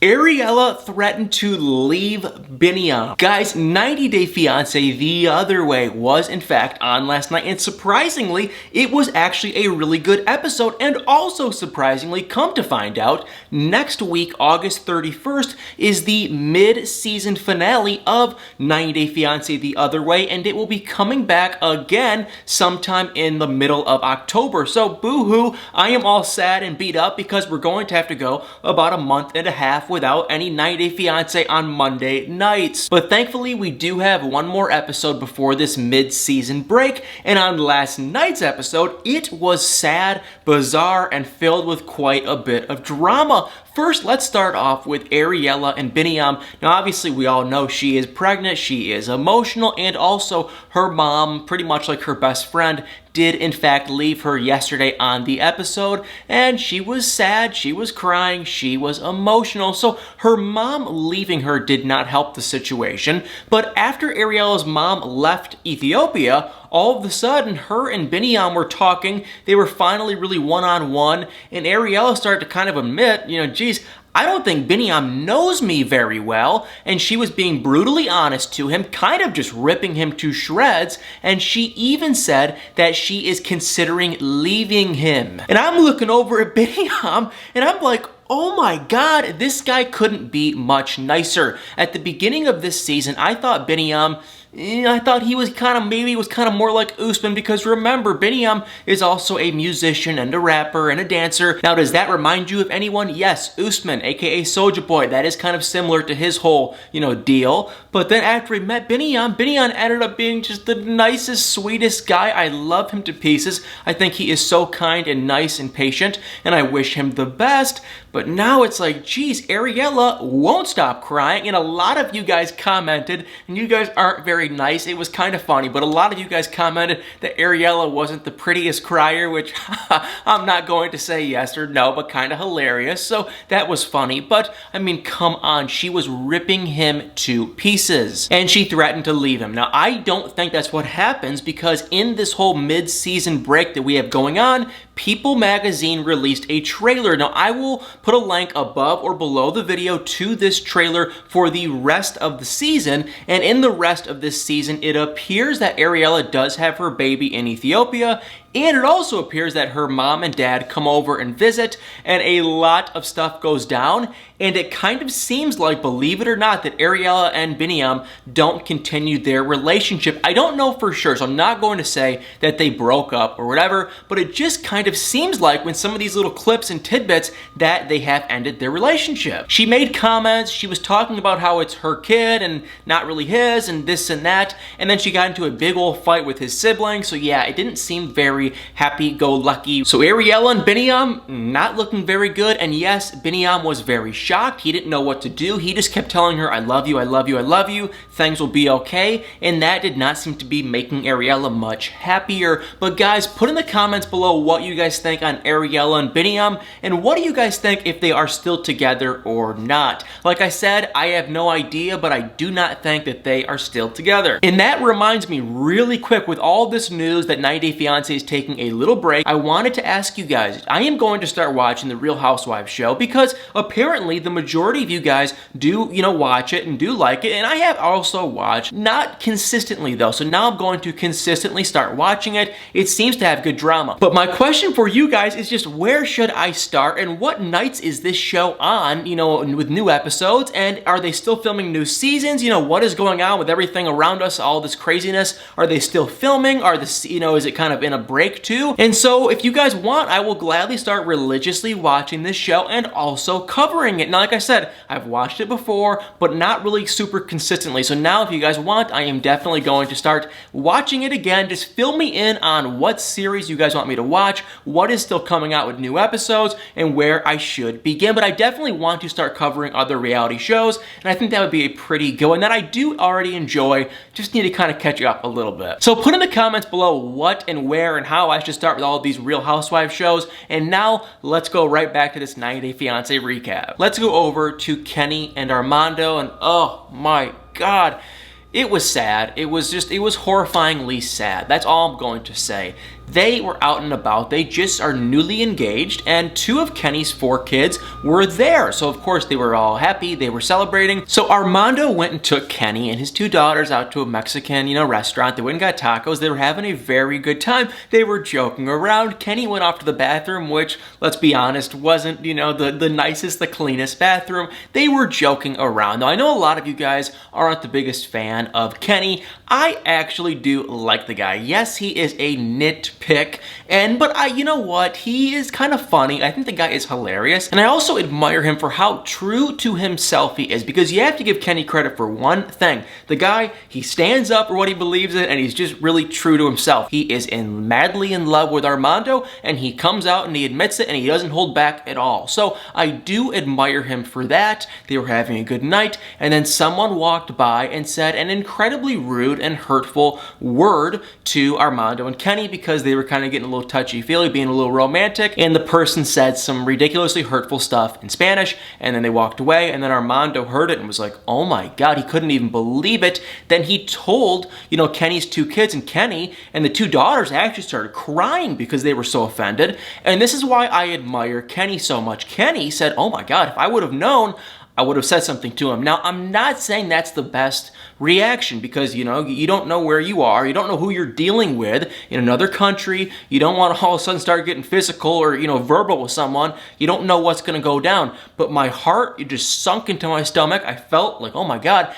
Ariela threatened to leave Biniyam. Guys, 90 Day Fiance The Other Way was in fact on last night, and surprisingly, it was actually a really good episode, and also surprisingly, come to find out, next week, August 31st, is the mid-season finale of 90 Day Fiance The Other Way, and it will be coming back again sometime in the middle of October. So boo-hoo, I am all sad and beat up because we're going to have to go about a month and a half without any 90 Day Fiance on Monday nights. But thankfully, we do have one more episode before this mid-season break, and on last night's episode, it was sad, bizarre, and filled with quite a bit of drama. First, let's start off with Ariela and Biniyam. Now, obviously, we all know she is pregnant, she is emotional, and also her mom, pretty much like her best friend, did in fact leave her yesterday on the episode, and she was sad, she was crying, she was emotional, so her mom leaving her did not help the situation. But after Ariela's mom left Ethiopia, all of a sudden, her and Biniyam were talking, they were finally really one-on-one, and Ariela started to kind of admit, geez, I don't think Biniyam knows me very well, and she was being brutally honest to him, kind of just ripping him to shreds, and she even said that she is considering leaving him. And I'm looking over at Biniyam, and I'm like, oh my god, this guy couldn't be much nicer. At the beginning of this season, I thought Biniyam, I thought he was maybe more like Usman, because remember, Biniyam is also a musician and a rapper and a dancer. Now, does that remind you of anyone? Yes, Usman, aka Soulja Boy. That is kind of similar to his whole, deal. But then after he met Biniyam ended up being just the nicest, sweetest guy. I love him to pieces. I think he is so kind and nice and patient, and I wish him the best. But now it's like, geez, Ariela won't stop crying, and a lot of you guys commented, and you guys aren't very nice. It was kind of funny, but a lot of you guys commented that Ariela wasn't the prettiest crier, which I'm not going to say yes or no, but kind of hilarious. So that was funny, but I mean, come on, she was ripping him to pieces, and she threatened to leave him. Now, I don't think that's what happens, because in this whole mid-season break that we have going on, People Magazine released a trailer. Now, I will put a link above or below the video to this trailer for the rest of the season, and in the rest of this season, it appears that Ariela does have her baby in Ethiopia, and it also appears that her mom and dad come over and visit, and a lot of stuff goes down, and it kind of seems like, believe it or not, that Ariela and Biniyam don't continue their relationship. I don't know for sure, so I'm not going to say that they broke up or whatever, but it just kind of seems like, when some of these little clips and tidbits, that they have ended their relationship. She made comments, she was talking about how it's her kid and not really his, and this and that, and then she got into a big old fight with his siblings, so yeah, it didn't seem very happy-go-lucky. So Ariela and Biniyam, not looking very good, and yes, Biniyam was very shocked. He didn't know what to do. He just kept telling her, I love you, I love you, I love you, things will be okay, and that did not seem to be making Ariela much happier. But guys, put in the comments below what you guys think on Ariela and Biniyam, and what do you guys think if they are still together or not? Like I said, I have no idea, but I do not think that they are still together. And that reminds me really quick, with all this news that 90 Day Fiance is taking a little break, I wanted to ask you guys, I am going to start watching the Real Housewives show, because apparently the majority of you guys do, watch it and do like it, and I have also watched, not consistently though, so now I'm going to consistently start watching it. It seems to have good drama. But my question for you guys is just, where should I start, and what nights is this show on, with new episodes, and are they still filming new seasons? What is going on with everything around us, all this craziness? Are they still filming? Are this, is it kind of in a break too? And so if you guys want, I will gladly start religiously watching this show and also covering it. Now, like I said, I've watched it before, but not really super consistently. So now if you guys want, I am definitely going to start watching it again. Just fill me in on what series you guys want me to watch, what is still coming out with new episodes, and where I should begin. But I definitely want to start covering other reality shows, and I think that would be a pretty good one that I do already enjoy. Just need to kind of catch up a little bit. So put in the comments below what and where and how I should start with all of these Real Housewives shows. And now let's go right back to this 90 Day Fiance recap. Let's go over to Kenny and Armando, and oh my god, it was sad. It was horrifyingly sad. That's all I'm going to say. they were out and about. They just are newly engaged, and 2 of Kenny's 4 kids were there. So of course they were all happy, they were celebrating. So Armando went and took Kenny and his 2 daughters out to a Mexican, restaurant. They went and got tacos. They were having a very good time. They were joking around. Kenny went off to the bathroom, which, let's be honest, wasn't, the nicest, the cleanest bathroom. They were joking around. Now, I know a lot of you guys aren't the biggest fan of Kenny. I actually do like the guy. Yes, he is a nitpick, but you know what? He is kind of funny. I think the guy is hilarious, and I also admire him for how true to himself he is, because you have to give Kenny credit for one thing. The guy, he stands up for what he believes in, and he's just really true to himself. He is madly in love with Armando, and he comes out and he admits it, and he doesn't hold back at all. So I do admire him for that. They were having a good night, and then someone walked by and said an incredibly rude and hurtful word to Armando and Kenny, because they were kind of getting a little touchy-feely, being a little romantic, and the person said some ridiculously hurtful stuff in Spanish, and then they walked away, and then Armando heard it and was like, oh my God, he couldn't even believe it. Then he told, Kenny's 2 kids, and Kenny and the 2 daughters actually started crying because they were so offended, and this is why I admire Kenny so much. Kenny said, oh my God, if I would have known, I would have said something to him. Now, I'm not saying that's the best reaction, because, you don't know where you are. You don't know who you're dealing with in another country. You don't want to all of a sudden start getting physical or, verbal with someone. You don't know what's going to go down. But my heart, it just sunk into my stomach. I felt like, oh my God.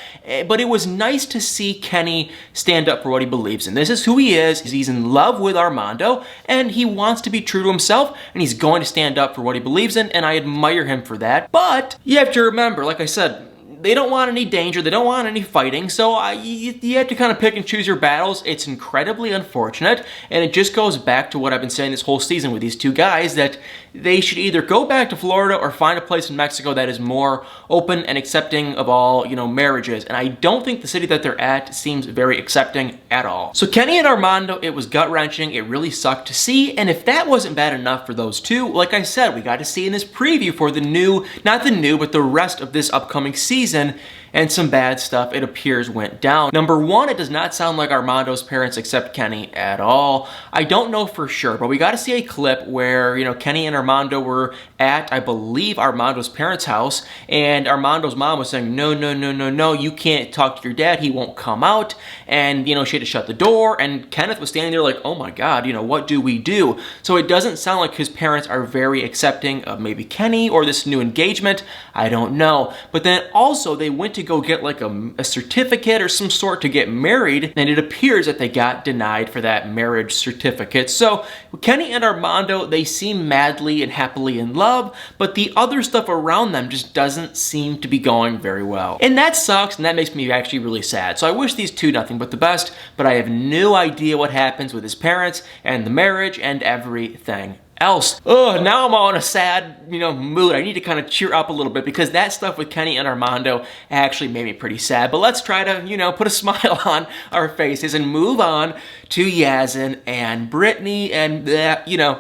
But it was nice to see Kenny stand up for what he believes in. This is who he is. He's in love with Armando, and he wants to be true to himself, and he's going to stand up for what he believes in, and I admire him for that. But you have to remember, like I said, they don't want any danger, they don't want any fighting, so you have to kind of pick and choose your battles. It's incredibly unfortunate, and it just goes back to what I've been saying this whole season with these 2 guys, that they should either go back to Florida or find a place in Mexico that is more open and accepting of all, marriages. And I don't think the city that they're at seems very accepting at all. So Kenny and Armando, it was gut-wrenching. It really sucked to see. And if that wasn't bad enough for those 2, like I said, we got to see in this preview for but the rest of this upcoming season, and some bad stuff, it appears, went down. Number 1, it does not sound like Armando's parents accept Kenny at all. I don't know for sure, but we got to see a clip where, Kenny and Armando were at, I believe, Armando's parents' house, and Armando's mom was saying, no, you can't talk to your dad, he won't come out, and, she had to shut the door, and Kenneth was standing there like, oh my God, what do we do? So it doesn't sound like his parents are very accepting of maybe Kenny or this new engagement. I don't know. But then also, they went to go get like a certificate or some sort to get married, and it appears that they got denied for that marriage certificate. So Kenny and Armando, they seem madly and happily in love, but the other stuff around them just doesn't seem to be going very well. And that sucks, and that makes me actually really sad. So I wish these 2 nothing but the best, but I have no idea what happens with his parents and the marriage and everything else. Oh, now I'm all in a sad, mood. I need to kind of cheer up a little bit, because that stuff with Kenny and Armando actually made me pretty sad. But let's try to, put a smile on our faces and move on to Yazin and Brittany, and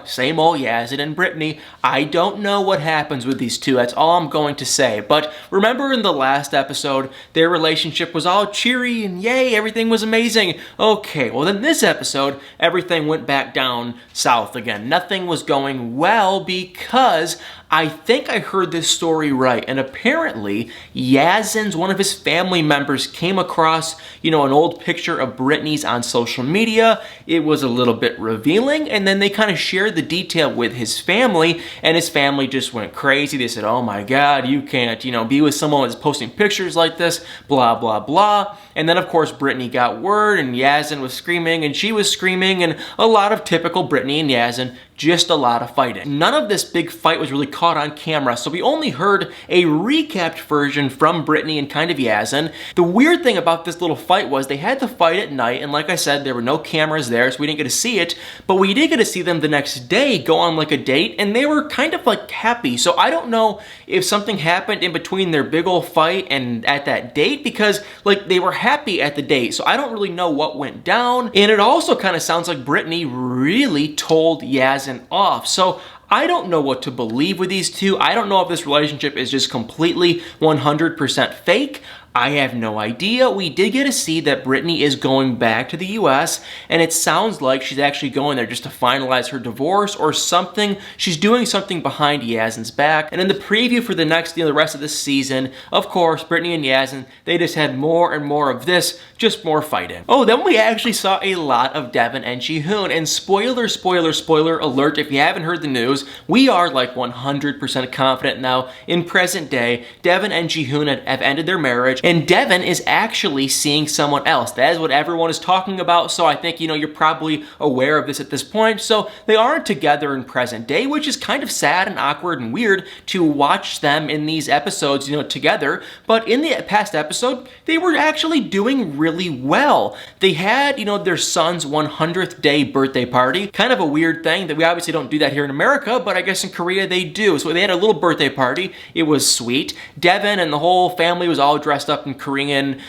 same old Yazin and Brittany. I don't know what happens with these 2. That's all I'm going to say. But remember in the last episode, their relationship was all cheery and yay, everything was amazing. Okay, well then this episode, everything went back down south again. Nothing was going well, because I think I heard this story right, and apparently Yazin's, one of his family members, came across, an old picture of Brittany's on social media. It was a little bit revealing, and then they kind of shared the detail with his family, and his family just went crazy. They said, oh my God, you can't, be with someone that's posting pictures like this, blah, blah, blah. And then, of course, Brittany got word, and Yazin was screaming, and she was screaming, and a lot of typical Brittany and Yazin, just a lot of fighting. None of this big fight was really caught on camera, so we only heard a recapped version from Brittany and kind of Yazin. The weird thing about this little fight was they had the fight at night, and like I said, there were no cameras there, so we didn't get to see it, but we did get to see them the next day go on like a date, and they were kind of like happy. So I don't know if something happened in between their big old fight and at that date, because like they were happy at the date, so I don't really know what went down. And it also kind of sounds like Brittany really told Yazin off. So I don't know what to believe with these 2. I don't know if this relationship is just completely 100% fake. I have no idea. We did get to see that Brittany is going back to the US, and it sounds like she's actually going there just to finalize her divorce or something. She's doing something behind Yazin's back. And in the preview for the next, the rest of the season, of course, Brittany and Yazin, they just had more and more of this, just more fighting. Oh, then we actually saw a lot of Devin and Jihoon, and spoiler alert, if you haven't heard the news, we are like 100% confident now in present day, Devin and Jihoon have ended their marriage, and Devin is actually seeing someone else. That is what everyone is talking about, so I think, you're probably aware of this at this point. So they aren't together in present day, which is kind of sad and awkward and weird to watch them in these episodes, together. But in the past episode, they were actually doing really well. They had, their son's 100th day birthday party. Kind of a weird thing that we obviously don't do that here in America, but I guess in Korea they do. So they had a little birthday party. It was sweet. Devin and the whole family was all dressed up in Korean,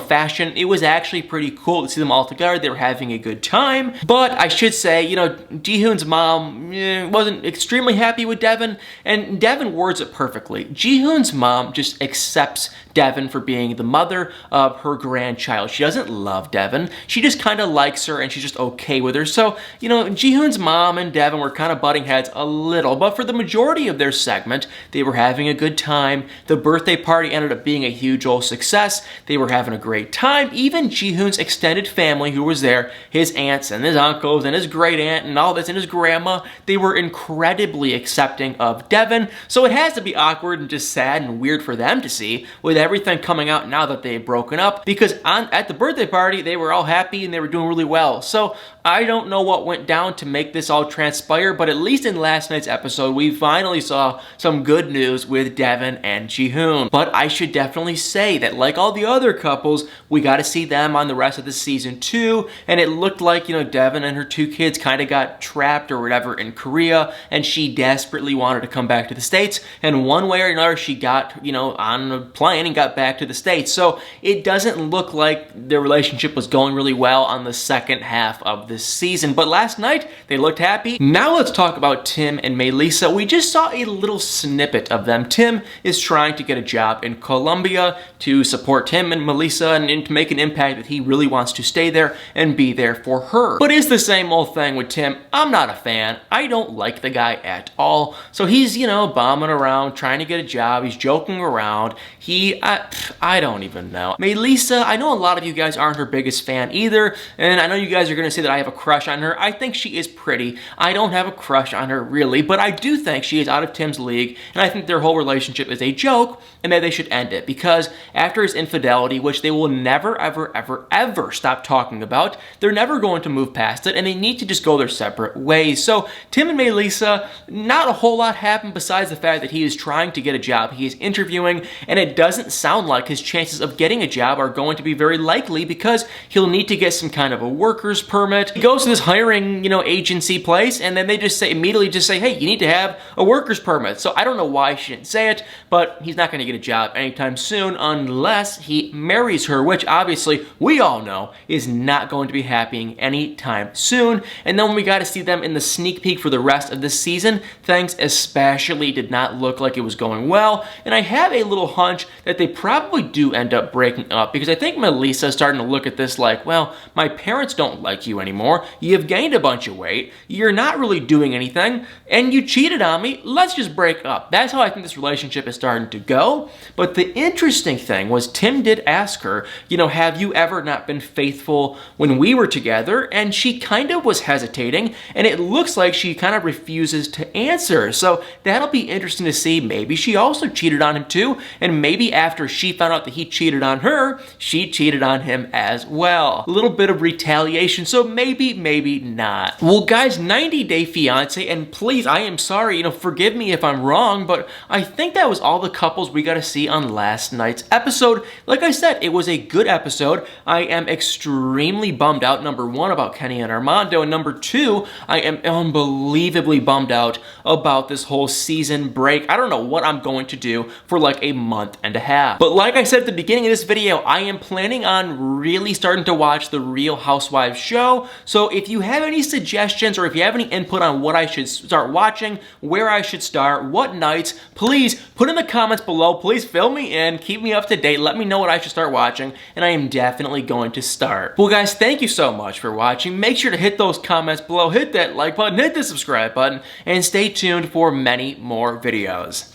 fashion. It was actually pretty cool to see them all together. They were having a good time. But I should say, Jihoon's mom wasn't extremely happy with Devin, and Devin words it perfectly. Jihoon's mom just accepts Devin for being the mother of her grandchild. She doesn't love Devin. She just kind of likes her, and she's just okay with her. So, Jihoon's mom and Devin were kind of butting heads a little, but for the majority of their segment, they were having a good time. The birthday party ended up being a huge old success. They were having a great time. Even Jihoon's extended family who was there, his aunts and his uncles and his great aunt and all this and his grandma, they were incredibly accepting of Devin. So it has to be awkward and just sad and weird for them to see with everything coming out now that they've broken up, because at the birthday party, they were all happy and they were doing really well. So I don't know what went down to make this all transpire, but at least in last night's episode, we finally saw some good news with Devin and Jihoon. But I should definitely say that like all the other couples, we got to see them on the rest of the season too, and it looked like, Devin and her two kids kind of got trapped or whatever in Korea, and she desperately wanted to come back to the States, and one way or another, she got, on a plane and got back to the States. So it doesn't look like their relationship was going really well on the second half of this season, but last night they looked happy. Now let's talk about Tim and Melissa. We just saw a little snippet of them. Tim is trying to get a job in Colombia to support Tim and Melissa and to make an impact that he really wants to stay there and be there for her. But it's the same old thing with Tim. I'm not a fan. I don't like the guy at all. So he's, bombing around, trying to get a job. He's joking around. I don't even know. Melissa, I know a lot of you guys aren't her biggest fan either, and I know you guys are going to say that I have a crush on her. I think she is pretty. I don't have a crush on her really, but I do think she is out of Tim's league, and I think their whole relationship is a joke, and that they should end it, because after his infidelity, which they will never, ever, ever, ever stop talking about, they're never going to move past it, and they need to just go their separate ways. So Tim and Melissa, not a whole lot happened besides the fact that he is trying to get a job. He is interviewing, and it doesn't sound like his chances of getting a job are going to be very likely, because he'll need to get some kind of a worker's permit. He goes to this hiring, agency place, and then they just immediately say, hey, you need to have a worker's permit. So I don't know why she didn't say it, but he's not going to get a job anytime soon unless he marries her, which obviously we all know is not going to be happening anytime soon. And then when we got to see them in the sneak peek for the rest of the season, things especially did not look like it was going well. And I have a little hunch that they probably do end up breaking up, because I think Melissa is starting to look at this like, well, my parents don't like you anymore. You've gained a bunch of weight. You're not really doing anything, and you cheated on me. Let's just break up. That's how I think this relationship is starting to go. But the interesting thing was Tim did ask her, have you ever not been faithful when we were together? And she kind of was hesitating, and it looks like she kind of refuses to answer. So that'll be interesting to see. Maybe she also cheated on him too, and maybe after she found out that he cheated on her, she cheated on him as well. A little bit of retaliation, so maybe not. Well, guys, 90 Day Fiance, and please, I am sorry, forgive me if I'm wrong, but I think that was all the couples we got to see on last night's episode. Like I said, it was a good episode. I am extremely bummed out, number one, about Kenny and Armando, and number two, I am unbelievably bummed out about this whole season break. I don't know what I'm going to do for like a month and a half. But like I said at the beginning of this video, I am planning on really starting to watch the Real Housewives show. So if you have any suggestions or if you have any input on what I should start watching, where I should start, what nights, please put in the comments below. Please fill me in, keep me up to date. Let me know what I should start watching, and I am definitely going to start. Well guys, thank you so much for watching. Make sure to hit those comments below, hit that like button, hit the subscribe button, and stay tuned for many more videos.